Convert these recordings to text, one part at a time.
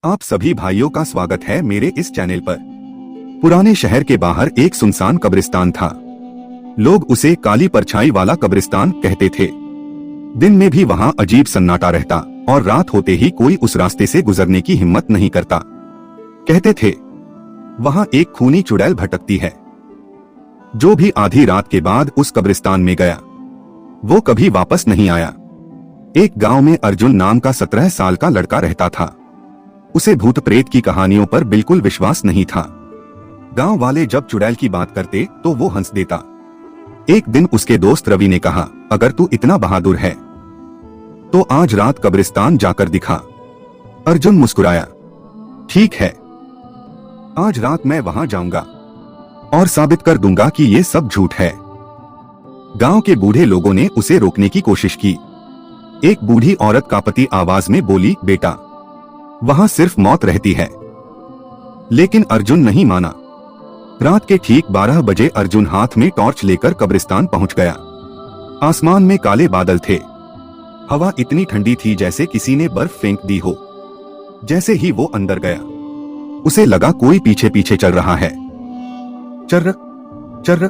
आप सभी भाइयों का स्वागत है मेरे इस चैनल पर। पुराने शहर के बाहर एक सुनसान कब्रिस्तान था। लोग उसे काली परछाई वाला कब्रिस्तान कहते थे। दिन में भी वहाँ अजीब सन्नाटा रहता और रात होते ही कोई उस रास्ते से गुजरने की हिम्मत नहीं करता। कहते थे वहाँ एक खूनी चुड़ैल भटकती है। जो भी आधी रात के बाद उस कब्रिस्तान में गया वो कभी वापस नहीं आया। एक गांव में अर्जुन नाम का 17 साल का लड़का रहता था। उसे भूत प्रेत की कहानियों पर बिल्कुल विश्वास नहीं था। गांव वाले जब चुड़ैल की बात करते तो वो हंस देता। एक दिन उसके दोस्त रवि ने कहा, अगर तू इतना बहादुर है तो आज रात कब्रिस्तान जाकर दिखा। अर्जुन मुस्कुराया, ठीक है, आज रात मैं वहां जाऊंगा और साबित कर दूंगा कि ये सब झूठ है। गांव के बूढ़े लोगों ने उसे रोकने की कोशिश की। एक बूढ़ी औरत कांपती आवाज में बोली, बेटा वहां सिर्फ मौत रहती है। लेकिन अर्जुन नहीं माना। रात के ठीक 12 बजे अर्जुन हाथ में टॉर्च लेकर कब्रिस्तान पहुंच गया। आसमान में काले बादल थे। हवा इतनी ठंडी थी जैसे किसी ने बर्फ फेंक दी हो। जैसे ही वो अंदर गया उसे लगा कोई पीछे पीछे चल रहा है। चर्र चर्र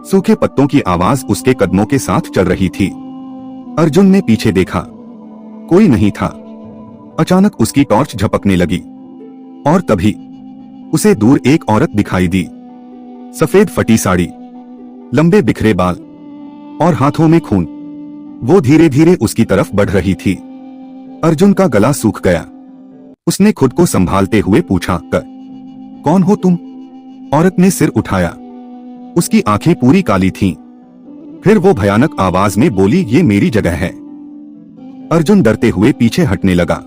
सूखे पत्तों की आवाज उसके कदमों के साथ चल रही थी। अर्जुन ने पीछे देखा, कोई नहीं था। अचानक उसकी टॉर्च झपकने लगी और तभी उसे दूर एक औरत दिखाई दी। सफेद फटी साड़ी, लंबे बिखरे बाल और हाथों में खून। वो धीरे धीरे उसकी तरफ बढ़ रही थी। अर्जुन का गला सूख गया। उसने खुद को संभालते हुए पूछा, कौन हो तुम? औरत ने सिर उठाया। उसकी आंखें पूरी काली थीं। फिर वो भयानक आवाज में बोली, ये मेरी जगह है। अर्जुन डरते हुए पीछे हटने लगा।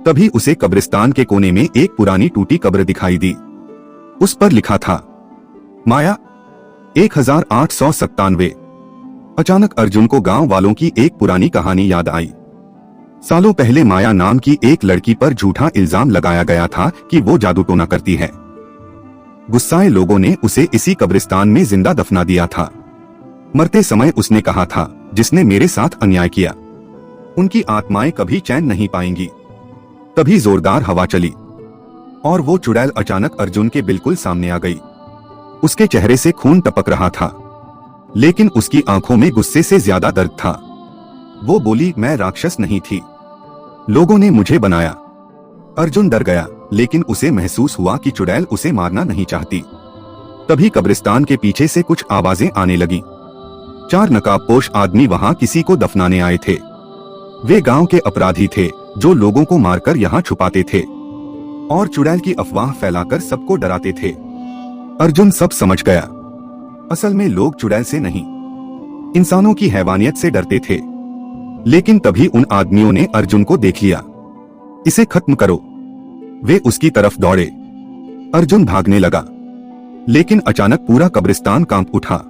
तभी उसे कब्रिस्तान के कोने में एक पुरानी टूटी कब्र दिखाई दी। उस पर लिखा था, माया 1897। अचानक अर्जुन को गांव वालों की एक पुरानी कहानी याद आई। सालों पहले माया नाम की एक लड़की पर झूठा इल्जाम लगाया गया था कि वो जादू टोना करती है। गुस्साए लोगों ने उसे इसी कब्रिस्तान में जिंदा दफना दिया था। मरते समय उसने कहा था, जिसने मेरे साथ अन्याय किया उनकी आत्माएं कभी चैन नहीं पाएंगी। तभी जोरदार हवा चली और वो चुड़ैल अचानक अर्जुन के बिल्कुल सामने आ गई। उसके चेहरे से खून टपक रहा था, लेकिन उसकी आंखों में गुस्से से ज्यादा दर्द था। वो बोली, मैं राक्षस नहीं थी, लोगों ने मुझे बनाया। अर्जुन डर गया, लेकिन उसे महसूस हुआ कि चुड़ैल उसे मारना नहीं चाहती। तभी कब्रिस्तान के पीछे से कुछ आवाजें आने लगी। 4 नकाबपोश आदमी वहां किसी को दफनाने आए थे। वे गांव के अपराधी थे जो लोगों को मारकर यहाँ छुपाते थे और चुड़ैल की अफवाह फैलाकर सबको डराते थे। अर्जुन सब समझ गया। असल में लोग चुड़ैल से नहीं, इंसानों की हैवानियत से डरते थे। लेकिन तभी उन आदमियों ने अर्जुन को देख लिया। इसे खत्म करो, वे उसकी तरफ दौड़े। अर्जुन भागने लगा, लेकिन अचानक पूरा कब्रिस्तान कांप उठा।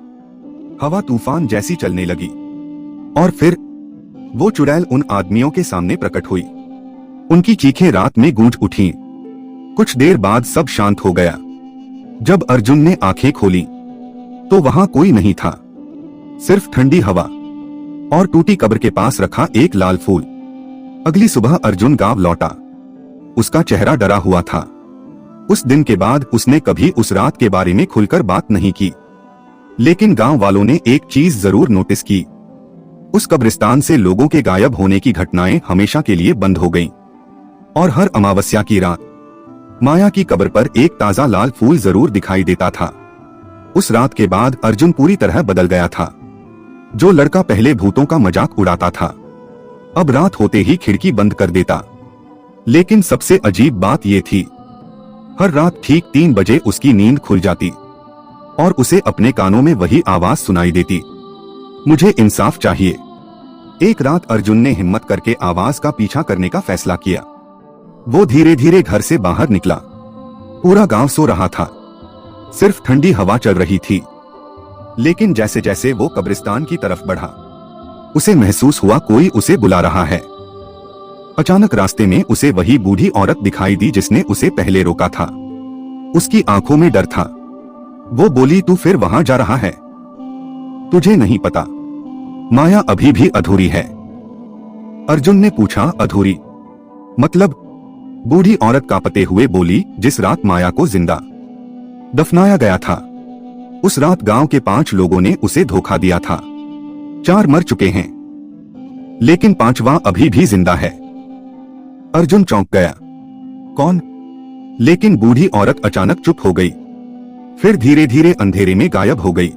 हवा तूफान जैसी चलने लगी और फिर वो चुड़ैल उन आदमियों के सामने प्रकट हुई। उनकी चीखें रात में गूंज उठीं। कुछ देर बाद सब शांत हो गया। जब अर्जुन ने आंखें खोली तो वहां कोई नहीं था, सिर्फ ठंडी हवा और टूटी कब्र के पास रखा एक लाल फूल। अगली सुबह अर्जुन गांव लौटा। उसका चेहरा डरा हुआ था। उस दिन के बाद उसने कभी उस रात के बारे में खुलकर बात नहीं की। लेकिन गांव वालों ने एक चीज जरूर नोटिस की। उस कब्रिस्तान से लोगों के गायब होने की घटनाएं हमेशा के लिए बंद हो गईं। और हर अमावस्या की रात माया की कब्र पर एक ताजा लाल फूल जरूर दिखाई देता था। उस रात के बाद अर्जुन पूरी तरह बदल गया था। जो लड़का पहले भूतों का मजाक उड़ाता था अब रात होते ही खिड़की बंद कर देता। लेकिन सबसे अजीब बात यह थी, हर रात ठीक 3 बजे उसकी नींद खुल जाती और उसे अपने कानों में वही आवाज सुनाई देती, मुझे इंसाफ चाहिए। एक रात अर्जुन ने हिम्मत करके आवाज का पीछा करने का फैसला किया। वो धीरे धीरे घर से बाहर निकला। पूरा गांव सो रहा था, सिर्फ ठंडी हवा चल रही थी। लेकिन जैसे जैसे वो कब्रिस्तान की तरफ बढ़ा उसे महसूस हुआ कोई उसे बुला रहा है। अचानक रास्ते में उसे वही बूढ़ी औरत दिखाई दी जिसने उसे पहले रोका था। उसकी आंखों में डर था। वो बोली, तू फिर वहां जा रहा है? तुझे नहीं पता, माया अभी भी अधूरी है। अर्जुन ने पूछा, अधूरी मतलब? बूढ़ी औरत कांपते हुए बोली, जिस रात माया को जिंदा दफनाया गया था, उस रात गांव के 5 लोगों ने उसे धोखा दिया था। 4 मर चुके हैं, लेकिन 5वां अभी भी जिंदा है। अर्जुन चौंक गया। कौन? लेकिन बूढ़ी औरत अचानक चुप हो गई, फिर धीरे धीरे अंधेरे में गायब हो गई।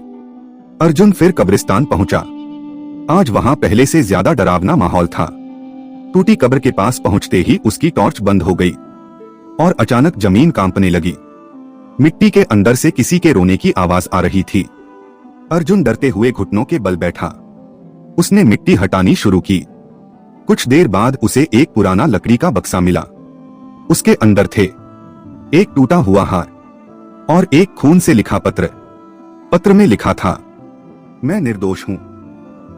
अर्जुन फिर कब्रिस्तान पहुंचा। आज वहां पहले से ज्यादा डरावना माहौल था। टूटी कब्र के पास पहुंचते ही उसकी टॉर्च बंद हो गई और अचानक जमीन कांपने लगी। मिट्टी के अंदर से किसी के रोने की आवाज आ रही थी। अर्जुन डरते हुए घुटनों के बल बैठा। उसने मिट्टी हटानी शुरू की। कुछ देर बाद उसे एक पुराना लकड़ी का बक्सा मिला। उसके अंदर थे एक टूटा हुआ हार और एक खून से लिखा पत्र। पत्र में लिखा था, मैं निर्दोष हूं,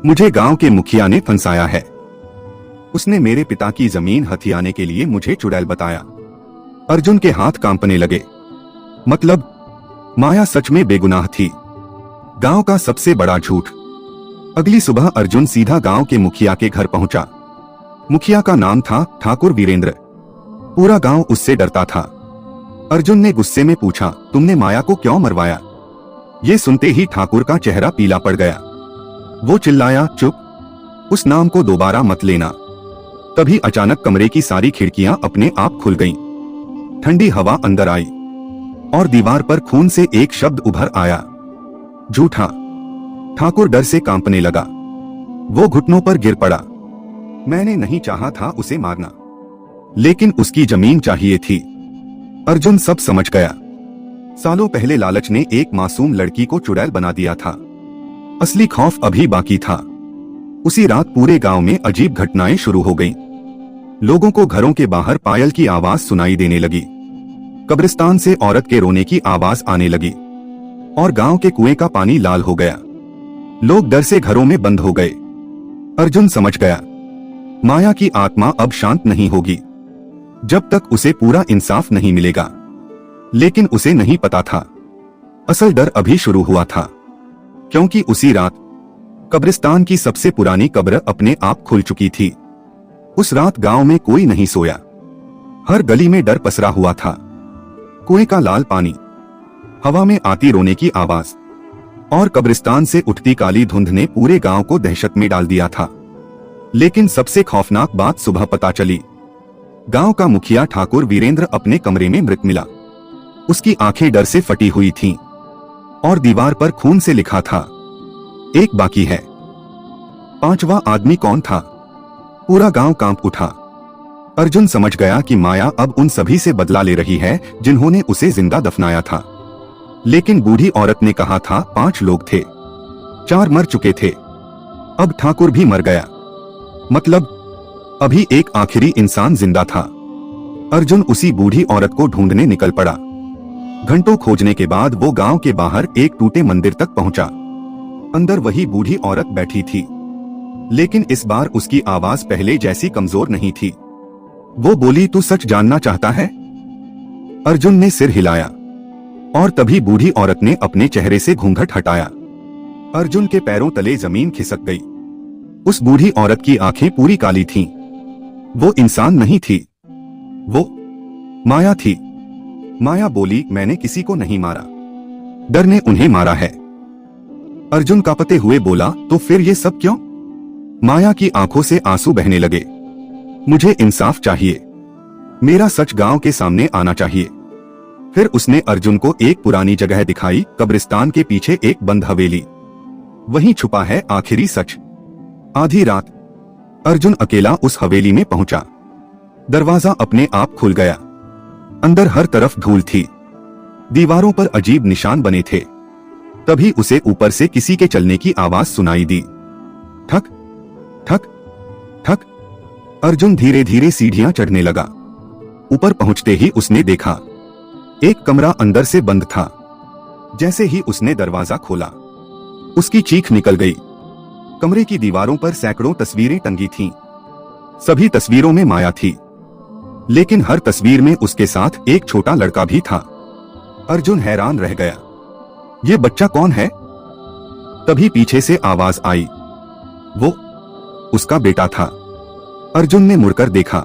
मुझे गांव के मुखिया ने फंसाया है। उसने मेरे पिता की जमीन हथियाने के लिए मुझे चुड़ैल बताया। अर्जुन के हाथ कांपने लगे। मतलब माया सच में बेगुनाह थी। गांव का सबसे बड़ा झूठ। अगली सुबह अर्जुन सीधा गांव के मुखिया के घर पहुंचा। मुखिया का नाम था ठाकुर वीरेंद्र। पूरा गांव उससे डरता था। अर्जुन ने गुस्से में पूछा, तुमने माया को क्यों मरवाया? ये सुनते ही ठाकुर का चेहरा पीला पड़ गया। वो चिल्लाया, चुप, उस नाम को दोबारा मत लेना। तभी अचानक कमरे की सारी खिड़कियां अपने आप खुल गईं। ठंडी हवा अंदर आई और दीवार पर खून से एक शब्द उभर आया, झूठा। ठाकुर डर से कांपने लगा। वो घुटनों पर गिर पड़ा। मैंने नहीं चाहा था उसे मारना, लेकिन उसकी जमीन चाहिए थी। अर्जुन सब समझ गया। सालों पहले लालच ने एक मासूम लड़की को चुड़ैल बना दिया था। असली खौफ अभी बाकी था। उसी रात पूरे गांव में अजीब घटनाएं शुरू हो गईं। लोगों को घरों के बाहर पायल की आवाज सुनाई देने लगी। कब्रिस्तान से औरत के रोने की आवाज आने लगी और गांव के कुएं का पानी लाल हो गया। लोग डर से घरों में बंद हो गए। अर्जुन समझ गया, माया की आत्मा अब शांत नहीं होगी जब तक उसे पूरा इंसाफ नहीं मिलेगा। लेकिन उसे नहीं पता था, असल डर अभी शुरू हुआ था, क्योंकि उसी रात कब्रिस्तान की सबसे पुरानी कब्र अपने आप खुल चुकी थी। उस रात गांव में कोई नहीं सोया। हर गली में डर पसरा हुआ था। कुएं का लाल पानी, हवा में आती रोने की आवाज और कब्रिस्तान से उठती काली धुंध ने पूरे गांव को दहशत में डाल दिया था। लेकिन सबसे खौफनाक बात सुबह पता चली। गांव का मुखिया ठाकुर वीरेंद्र अपने कमरे में मृत मिला। उसकी आंखें डर से फटी हुई थीं और दीवार पर खून से लिखा था, एक बाकी है। 5वां आदमी कौन था? पूरा गांव कांप उठा। अर्जुन समझ गया कि माया अब उन सभी से बदला ले रही है जिन्होंने उसे जिंदा दफनाया था। लेकिन बूढ़ी औरत ने कहा था 5 लोग थे, 4 मर चुके थे, अब ठाकुर भी मर गया। मतलब अभी एक आखिरी इंसान जिंदा था। अर्जुन उसी बूढ़ी औरत को ढूंढने निकल पड़ा। घंटों खोजने के बाद वो गांव के बाहर एक टूटे मंदिर तक पहुंचा। अंदर वही बूढ़ी औरत बैठी थी, लेकिन इस बार उसकी आवाज पहले जैसी कमजोर नहीं थी। वो बोली, तू सच जानना चाहता है? अर्जुन ने सिर हिलाया और तभी बूढ़ी औरत ने अपने चेहरे से घूंघट हटाया। अर्जुन के पैरों तले जमीन खिसक गई। उस बूढ़ी औरत की आंखें पूरी काली थीं। वो इंसान नहीं थी, वो माया थी। माया बोली, मैंने किसी को नहीं मारा, डर ने उन्हें मारा है। अर्जुन कांपते हुए बोला, तो फिर ये सब क्यों? माया की आंखों से आंसू बहने लगे। मुझे इंसाफ चाहिए, मेरा सच गांव के सामने आना चाहिए। फिर उसने अर्जुन को एक पुरानी जगह दिखाई, कब्रिस्तान के पीछे एक बंद हवेली। वहीं छुपा है आखिरी सच। आधी रात अर्जुन अकेला उस हवेली में पहुंचा। दरवाजा अपने आप खुल गया। अंदर हर तरफ धूल थी, दीवारों पर अजीब निशान बने थे। तभी उसे ऊपर से किसी के चलने की आवाज सुनाई दी, ठक ठक ठक। अर्जुन धीरे धीरे सीढ़ियां चढ़ने लगा। ऊपर पहुंचते ही उसने देखा एक कमरा अंदर से बंद था। जैसे ही उसने दरवाजा खोला, उसकी चीख निकल गई। कमरे की दीवारों पर सैकड़ों तस्वीरें टंगी थीं। सभी तस्वीरों में माया थी, लेकिन हर तस्वीर में उसके साथ एक छोटा लड़का भी था। अर्जुन हैरान रह गया, ये बच्चा कौन है? तभी पीछे से आवाज आई, वो उसका बेटा था। अर्जुन ने मुड़कर देखा,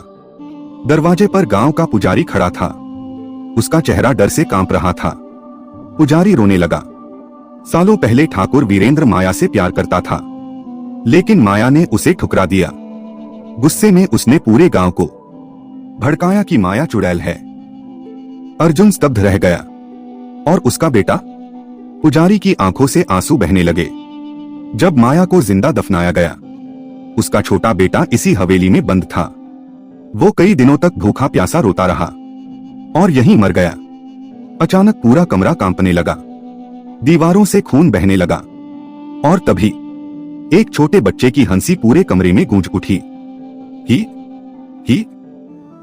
दरवाजे पर गांव का पुजारी खड़ा था। उसका चेहरा डर से कांप रहा था। पुजारी रोने लगा। सालों पहले ठाकुर वीरेंद्र माया से प्यार करता था, लेकिन माया ने उसे ठुकरा दिया। गुस्से में उसने पूरे गांव को भड़काया कि माया चुड़ैल है। अर्जुन स्तब्ध रह गया। और उसका बेटा? पुजारी की आंखों से आंसू बहने लगे। जब माया को जिंदा दफनाया गया, उसका छोटा बेटा इसी हवेली में बंद था। वो कई दिनों तक भूखा प्यासा रोता रहा और यहीं मर गया। अचानक पूरा कमरा कांपने लगा, दीवारों से खून बहने लगा और तभी एक छोटे बच्चे की हंसी पूरे कमरे में गूंज उठी। ही ही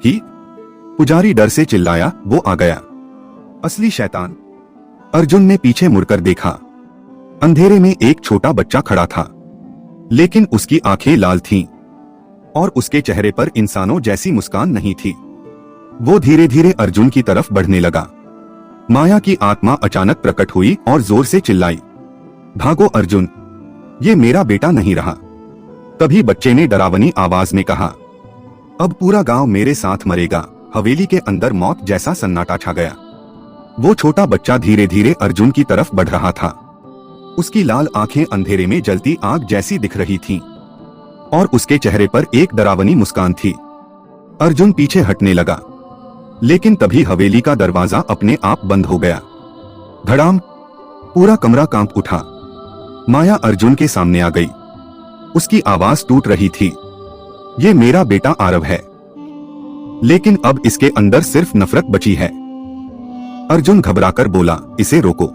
ही। पुजारी डर से चिल्लाया, वो आ गया, असली शैतान। अर्जुन ने पीछे मुड़कर देखा। अंधेरे में एक छोटा बच्चा खड़ा था, लेकिन उसकी आंखें लाल थीं और उसके चेहरे पर इंसानों जैसी मुस्कान नहीं थी। वो धीरे धीरे अर्जुन की तरफ बढ़ने लगा। माया की आत्मा अचानक प्रकट हुई और जोर से चिल्लाई, भागो अर्जुन, ये मेरा बेटा नहीं रहा। तभी बच्चे ने डरावनी आवाज में कहा, अब पूरा गांव मेरे साथ मरेगा। हवेली के अंदर मौत जैसा सन्नाटा छा गया। वो छोटा बच्चा धीरे धीरे अर्जुन की तरफ बढ़ रहा था। उसकी लाल आंखें अंधेरे में जलती आग जैसी दिख रही थीं और उसके चेहरे पर एक डरावनी मुस्कान थी। अर्जुन पीछे हटने लगा, लेकिन तभी हवेली का दरवाजा अपने आप बंद हो गया। धड़ाम, पूरा कमरा कांप उठा। माया अर्जुन के सामने आ गई। उसकी आवाज टूट रही थी, ये मेरा बेटा आरव है, लेकिन अब इसके अंदर सिर्फ नफरत बची है। अर्जुन घबराकर बोला, इसे रोको।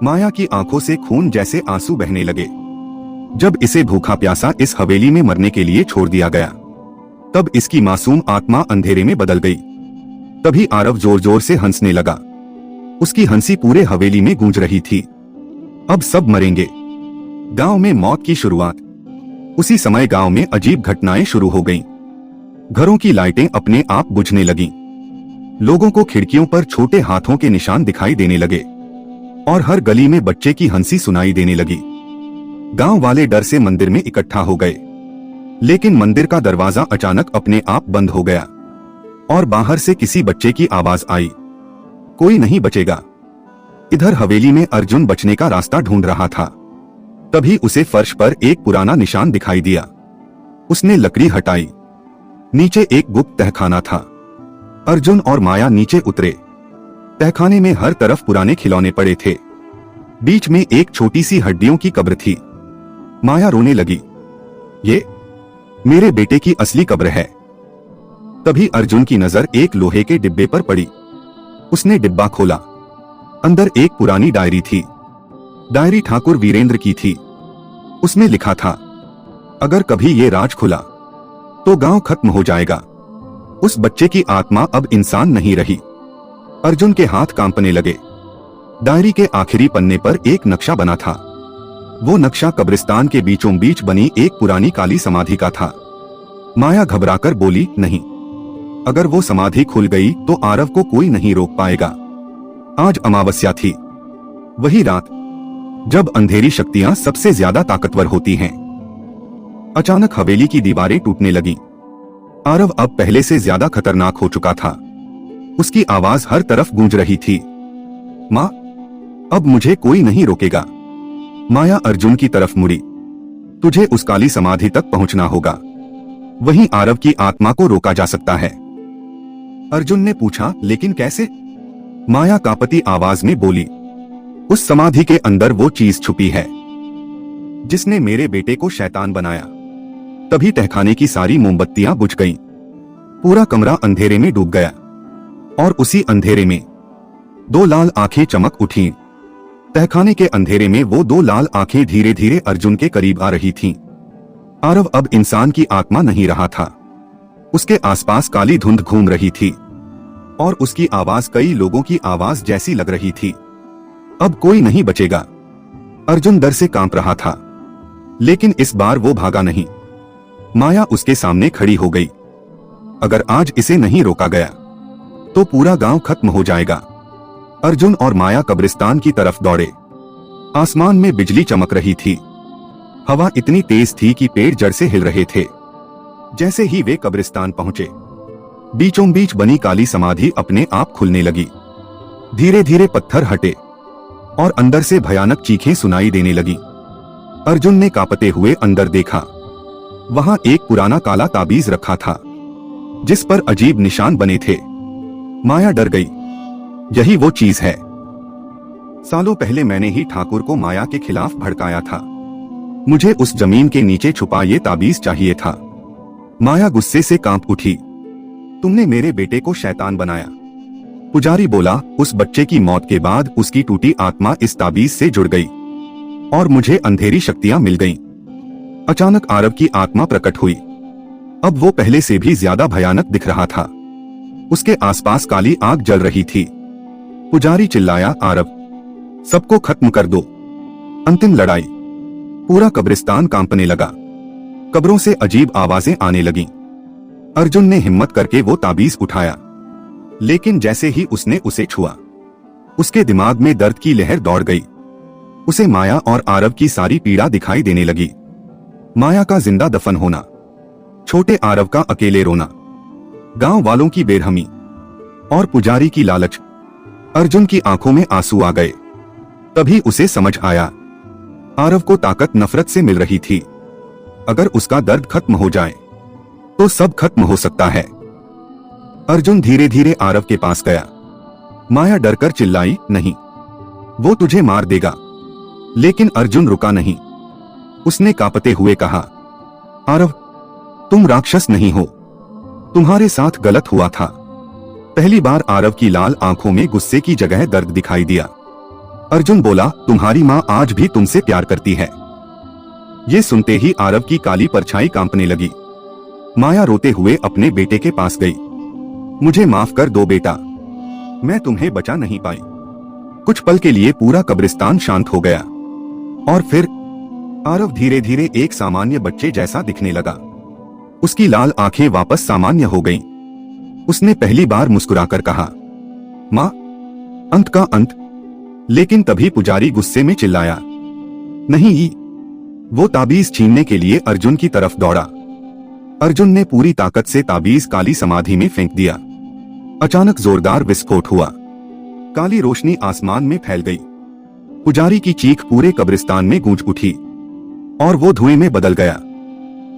माया की आंखों से खून जैसे आंसू बहने लगे। जब इसे भूखा प्यासा इस हवेली में मरने के लिए छोड़ दिया गया, तब इसकी मासूम आत्मा अंधेरे में बदल गई। तभी आरव जोर जोर से हंसने लगा। उसकी हंसी पूरे हवेली में गूंज रही थी। अब सब मरेंगे। गांव में मौत की शुरुआत। उसी समय गांव में अजीब घटनाएं शुरू हो गईं। घरों की लाइटें अपने आप बुझने लगीं। लोगों को खिड़कियों पर छोटे हाथों के निशान दिखाई देने लगे और हर गली में बच्चे की हंसी सुनाई देने लगी। गांव वाले डर से मंदिर में इकट्ठा हो गए, लेकिन मंदिर का दरवाजा अचानक अपने आप बंद हो गया और बाहर से किसी बच्चे की आवाज आई, कोई नहीं बचेगा। इधर हवेली में अर्जुन बचने का रास्ता ढूंढ रहा था। तभी उसे फर्श पर एक पुराना निशान दिखाई दिया। उसने लकड़ी हटाई। नीचे एक गुप्त तहखाना था। अर्जुन और माया नीचे उतरे। तहखाने में हर तरफ पुराने खिलौने पड़े थे। बीच में एक छोटी सी हड्डियों की कब्र थी। माया रोने लगी, ये मेरे बेटे की असली कब्र है। तभी अर्जुन की नजर एक लोहे के डिब्बे पर पड़ी। उसने डिब्बा खोला। अंदर एक पुरानी डायरी थी। डायरी ठाकुर वीरेंद्र की थी। उसमें लिखा था, अगर कभी ये राज खुला तो गांव खत्म हो जाएगा। उस बच्चे की आत्मा अब इंसान नहीं रही। अर्जुन के हाथ कांपने लगे। डायरी के आखिरी पन्ने पर एक नक्शा बना था। वो नक्शा कब्रिस्तान के बीचों बीच बनी एक पुरानी काली समाधि का था। माया घबराकर बोली, नहीं, अगर वो समाधि खुल गई तो आरव को कोई नहीं रोक पाएगा। आज अमावस्या थी, वही रात जब अंधेरी शक्तियां सबसे ज्यादा ताकतवर होती हैं। अचानक हवेली की दीवारें टूटने लगीं। आरव अब पहले से ज्यादा खतरनाक हो चुका था। उसकी आवाज हर तरफ गूंज रही थी, माँ, अब मुझे कोई नहीं रोकेगा। माया अर्जुन की तरफ मुड़ी, तुझे उस काली समाधि तक पहुंचना होगा, वहीं आरव की आत्मा को रोका जा सकता है। अर्जुन ने पूछा, लेकिन कैसे? माया कांपती आवाज में बोली, उस समाधि के अंदर वो चीज छुपी है जिसने मेरे बेटे को शैतान बनाया। तभी तहखाने की सारी मोमबत्तियां बुझ गईं। पूरा कमरा अंधेरे में डूब गया और उसी अंधेरे में दो लाल आंखें चमक उठीं। तहखाने के अंधेरे में वो दो लाल आंखें धीरे धीरे अर्जुन के करीब आ रही थीं। आरव अब इंसान की आत्मा नहीं रहा था। उसके आसपास काली धुंध घूम रही थी और उसकी आवाज कई लोगों की आवाज जैसी लग रही थी। अब कोई नहीं बचेगा। अर्जुन डर से कांप रहा था, लेकिन इस बार वो भागा नहीं। माया उसके सामने खड़ी हो गई। अगर आज इसे नहीं रोका गया तो पूरा गांव खत्म हो जाएगा। अर्जुन और माया कब्रिस्तान की तरफ दौड़े। आसमान में बिजली चमक रही थी। हवा इतनी तेज थी कि पेड़ जड़ से हिल रहे थे। जैसे ही वे कब्रिस्तान पहुंचे, बीचों बीच बनी काली समाधि अपने आप खुलने लगी। धीरे धीरे पत्थर हटे और अंदर से भयानक चीखें सुनाई देने लगी। अर्जुन ने कांपते हुए अंदर देखा। वहां एक पुराना काला ताबीज रखा था जिस पर अजीब निशान बने थे। माया डर गई। यही वो चीज है। सालों पहले मैंने ही ठाकुर को माया के खिलाफ भड़काया था। मुझे उस जमीन के नीचे छुपा ये ताबीज चाहिए था। माया गुस्से से कांप उठी। तुमने मेरे बेटे को शैतान बनाया। पुजारी बोला, उस बच्चे की मौत के बाद उसकी टूटी आत्मा इस ताबीज से जुड़ गई और मुझे अंधेरी शक्तियां मिल गईं। अचानक आरव की आत्मा प्रकट हुई। अब वो पहले से भी ज्यादा भयानक दिख रहा था। उसके आसपास काली आग जल रही थी। पुजारी चिल्लाया, आरव, सबको खत्म कर दो। अंतिम लड़ाई। पूरा कब्रिस्तान कांपने लगा। कब्रों से अजीब आवाजें आने लगीं। अर्जुन ने हिम्मत करके वो ताबीज उठाया, लेकिन जैसे ही उसने उसे छुआ, उसके दिमाग में दर्द की लहर दौड़ गई। उसे माया और आरव की सारी पीड़ा दिखाई देने लगी। माया का जिंदा दफन होना, छोटे आरव का अकेले रोना, गांव वालों की बेरहमी और पुजारी की लालच। अर्जुन की आंखों में आंसू आ गए। तभी उसे समझ आया, आरव को ताकत नफरत से मिल रही थी। अगर उसका दर्द खत्म हो जाए तो सब खत्म हो सकता है। अर्जुन धीरे धीरे आरव के पास गया। माया डरकर चिल्लाई, नहीं, वो तुझे मार देगा। लेकिन अर्जुन रुका नहीं। उसने कांपते हुए कहा, आरव, तुम राक्षस नहीं हो। तुम्हारे साथ गलत हुआ था। पहली बार आरव की लाल आंखों में गुस्से की जगह दर्द दिखाई दिया। अर्जुन बोला, तुम्हारी माँ आज भी तुमसे प्यार करती है। ये सुनते ही आरव की काली परछाई कांपने लगी। माया रोते हुए अपने बेटे के पास गई। मुझे माफ कर दो बेटा, मैं तुम्हें बचा नहीं पाई। कुछ पल के लिए पूरा कब्रिस्तान शांत हो गया और फिर आरव धीरे धीरे एक सामान्य बच्चे जैसा दिखने लगा। उसकी लाल आंखें वापस सामान्य हो गईं। उसने पहली बार मुस्कुराकर कहा, माँ, अंत का अंत। लेकिन तभी पुजारी गुस्से में चिल्लाया, नहीं। वो ताबीज छीनने के लिए अर्जुन की तरफ दौड़ा। अर्जुन ने पूरी ताकत से ताबीज काली समाधि में फेंक दिया। अचानक जोरदार विस्फोट हुआ। काली रोशनी आसमान में फैल गई। पुजारी की चीख पूरे कब्रिस्तान में गूंज उठी और वो धुएं में बदल गया।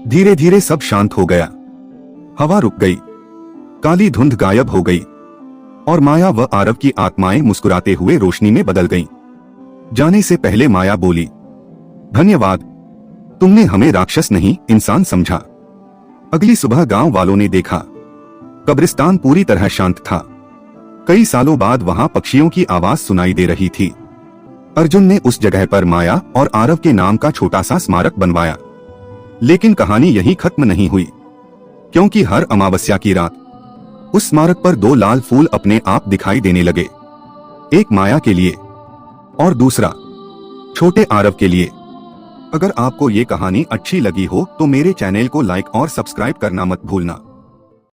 धीरे धीरे सब शांत हो गया। हवा रुक गई। काली धुंध गायब हो गई और माया व आरव की आत्माएं मुस्कुराते हुए रोशनी में बदल गईं। जाने से पहले माया बोली, धन्यवाद, तुमने हमें राक्षस नहीं इंसान समझा। अगली सुबह गांव वालों ने देखा, कब्रिस्तान पूरी तरह शांत था। कई सालों बाद वहां पक्षियों की आवाज सुनाई दे रही थी। अर्जुन ने उस जगह पर माया और आरव के नाम का छोटा सा स्मारक बनवाया। लेकिन कहानी यहीं खत्म नहीं हुई, क्योंकि हर अमावस्या की रात उस स्मारक पर दो लाल फूल अपने आप दिखाई देने लगे। एक माया के लिए और दूसरा छोटे आरव के लिए। अगर आपको ये कहानी अच्छी लगी हो तो मेरे चैनल को लाइक और सब्सक्राइब करना मत भूलना।